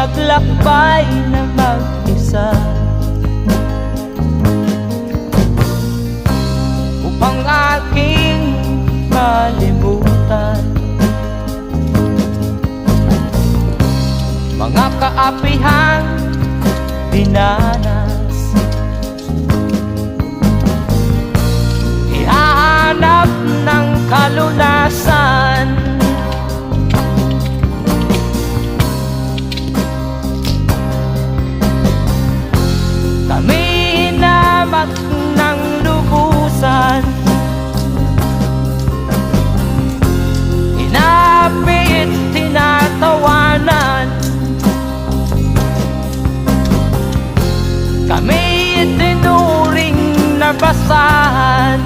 maglakbay na mag-isa upang aking malimutan mga kaapihang dinanas. Ihahanap ng kalunasan kami hinamak ng lubusan, inapit, tinatawanan, kami itinuring na basahan.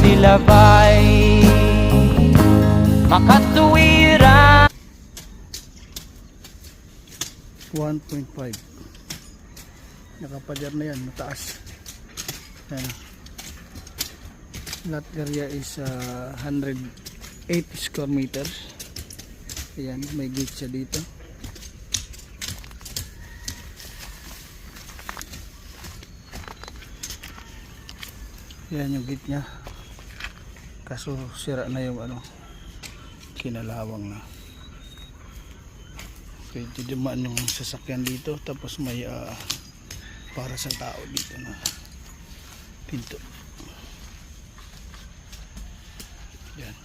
Sila ba'y makatuwiran? 1.5 nakapadyar na yan, mataas. Ayan. Lot area is 108 square meters. Ayan, may gate siya dito. Yan yung gate nya, kaso sira na yung kinalawang na. Pwede dumaan yung sasakyan dito, tapos may para sa tao dito na pinto. Yan,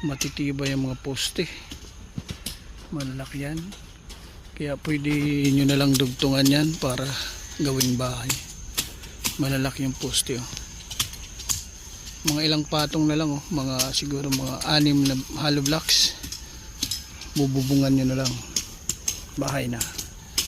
matitibay yung mga poste, malalaki yan, kaya pwede nyo na lang dugtungan yan para gawing bahay. Malalaki yung poste, oh. Mga ilang patong na lang, oh. Mga siguro mga 6 na hollow blocks, bububungan nyo na lang, bahay na.